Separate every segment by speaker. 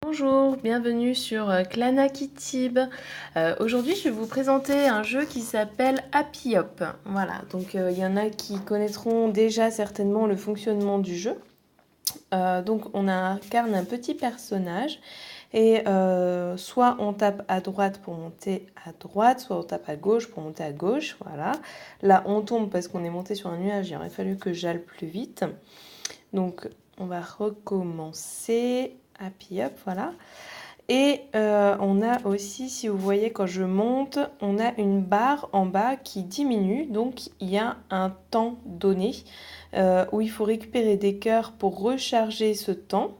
Speaker 1: Bonjour, bienvenue sur Clana Kitib. Aujourd'hui, je vais vous présenter un jeu qui s'appelle Happy Hop. Voilà, donc il y en a qui connaîtront déjà certainement le fonctionnement du jeu. Donc on incarne un petit personnage et soit on tape à droite pour monter à droite, soit on tape à gauche pour monter à gauche. Voilà. Là, on tombe parce qu'on est monté sur un nuage, il aurait fallu que j'aille plus vite. Donc on va recommencer. Happy Up, voilà. Et on a aussi, si vous voyez, quand je monte, on a une barre en bas qui diminue. Donc, il y a un temps donné où il faut récupérer des cœurs pour recharger ce temps.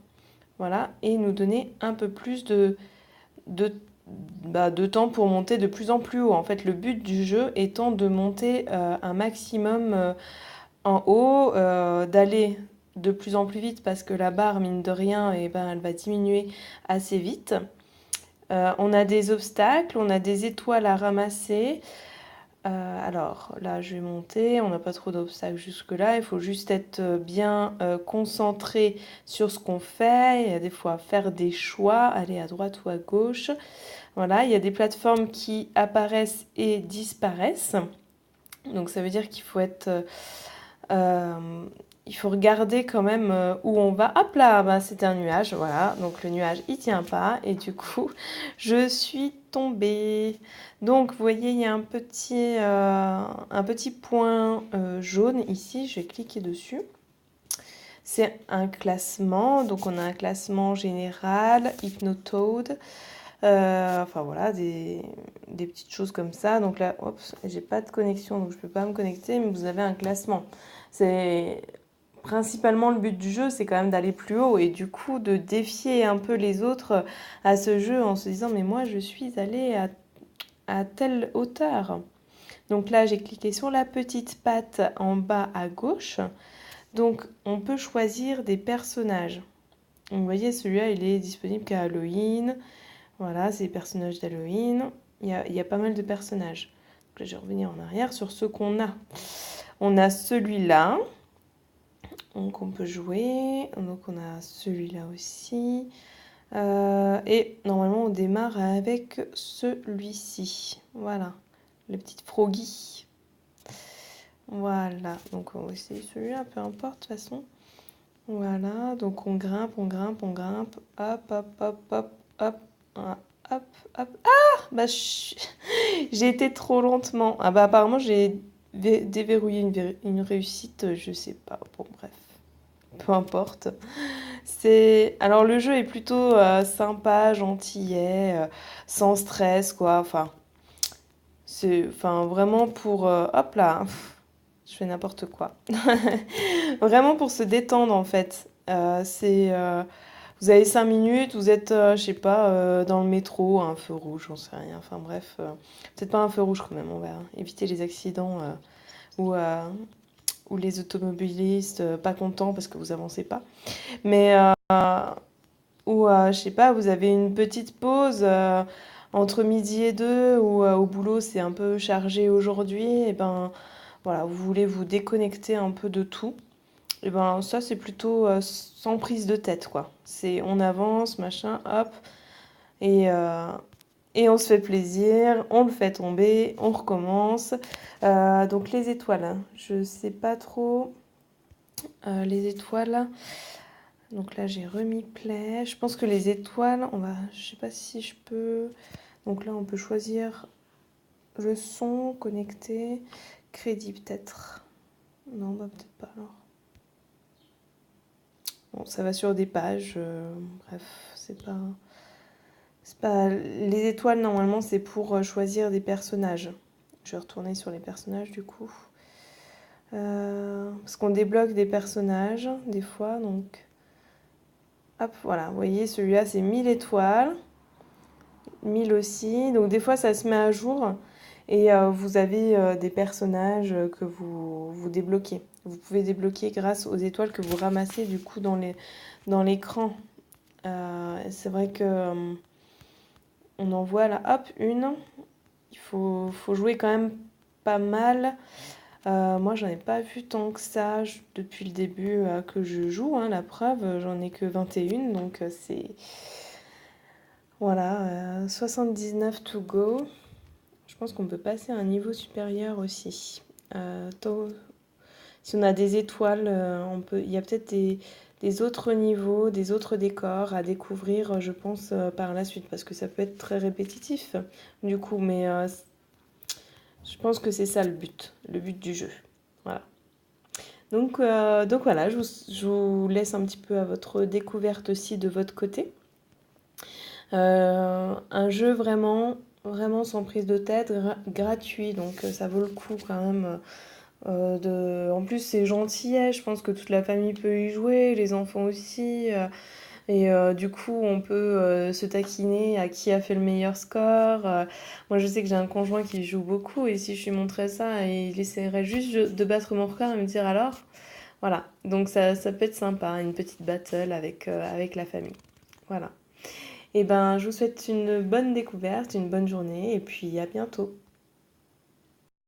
Speaker 1: Voilà, et nous donner un peu plus de temps pour monter de plus en plus haut. En fait, le but du jeu étant de monter un maximum en haut, d'aller de plus en plus vite parce que la barre, mine de rien, eh ben, elle va diminuer assez vite. On a des obstacles, on a des étoiles à ramasser. Alors là, je vais monter, on n'a pas trop d'obstacles jusque-là, il faut juste être bien concentré sur ce qu'on fait. Il y a des fois faire des choix, aller à droite ou à gauche. Voilà, il y a des plateformes qui apparaissent et disparaissent. Donc ça veut dire qu'il faut être il faut regarder quand même où on va. Hop là, bah, c'était un nuage, voilà. Donc le nuage, il tient pas. Et du coup, je suis tombée. Donc, vous voyez, il y a un petit point jaune ici. Je vais cliquer dessus. C'est un classement. Donc, on a un classement général, Hypnotoad. Enfin, voilà, des petites choses comme ça. Donc là, hop, j'ai pas de connexion, donc je peux pas me connecter, mais vous avez un classement. C'est principalement le but du jeu, c'est quand même d'aller plus haut et du coup de défier un peu les autres à ce jeu en se disant mais moi je suis allée à telle hauteur. Donc là j'ai cliqué sur la petite patte en bas à gauche. Donc on peut choisir des personnages. Donc, vous voyez celui-là il est disponible qu'à Halloween. Voilà, c'est les personnages d'Halloween. Il y a pas mal de personnages. Donc là je vais revenir en arrière sur ce qu'on a. On a celui-là. Donc on peut jouer. Donc on a celui-là aussi. Et normalement on démarre avec celui-ci. Voilà. Le petit froggy. Voilà. Donc on va essayer celui-là, peu importe de toute façon. Voilà. Donc on grimpe, on grimpe, on grimpe. Hop, hop, hop, hop, hop. Voilà. Hop, hop. Ah bah j'ai été trop lentement. Ah bah apparemment j'ai déverrouillé une réussite, je sais pas. Bon bref. Peu importe. Alors le jeu est plutôt sympa, gentillet, sans stress quoi. Enfin vraiment pour hop là, je fais n'importe quoi. Vraiment pour se détendre en fait. Vous avez 5 minutes, vous êtes je sais pas dans le métro, un feu rouge, j'en sais rien. Enfin bref, peut-être pas un feu rouge quand même. On va éviter les accidents ou ou les automobilistes pas contents parce que vous avancez pas. Mais ou je sais pas, vous avez une petite pause entre midi et deux ou au boulot c'est un peu chargé aujourd'hui, et ben voilà, vous voulez vous déconnecter un peu de tout. Et ben ça c'est plutôt sans prise de tête quoi. C'est on avance, machin, hop, et, euh, et on se fait plaisir, on le fait tomber, on recommence. Donc les étoiles, hein, je sais pas trop les étoiles. Donc là, j'ai remis play. Je pense que les étoiles, je sais pas si je peux. Donc là, on peut choisir le son, connecté, crédit peut-être. Non, bah peut-être pas alors. Bon, ça va sur des pages. Bref, c'est pas. Les étoiles, normalement, c'est pour choisir des personnages. Je vais retourner sur les personnages du coup. Parce qu'on débloque des personnages des fois, donc. Hop, voilà, vous voyez, celui-là, c'est 1000 étoiles. 1000 aussi. Donc des fois, ça se met à jour et vous avez des personnages que vous débloquez. Vous pouvez débloquer grâce aux étoiles que vous ramassez du coup dans l'écran. C'est vrai que on en voit là, hop, une. Il faut jouer quand même pas mal. Moi, j'en ai pas vu tant que ça depuis le début que je joue. Hein, la preuve, j'en ai que 21, donc Voilà, 79 to go. Je pense qu'on peut passer à un niveau supérieur aussi. Si on a des étoiles, il y a peut-être des autres niveaux, des autres décors à découvrir, je pense, par la suite, parce que ça peut être très répétitif, du coup, mais je pense que c'est ça le but du jeu. Voilà. Donc voilà, je vous laisse un petit peu à votre découverte aussi de votre côté. Un jeu vraiment, vraiment sans prise de tête, gratuit, donc ça vaut le coup quand même. En plus, c'est gentillet, je pense que toute la famille peut y jouer, les enfants aussi. Du coup, on peut se taquiner à qui a fait le meilleur score. Moi, je sais que j'ai un conjoint qui joue beaucoup et si je lui montrais ça, il essaierait juste de battre mon record et me dire alors. Voilà, donc ça peut être sympa, une petite battle avec la famille. Voilà. Et ben, je vous souhaite une bonne découverte, une bonne journée et puis à bientôt.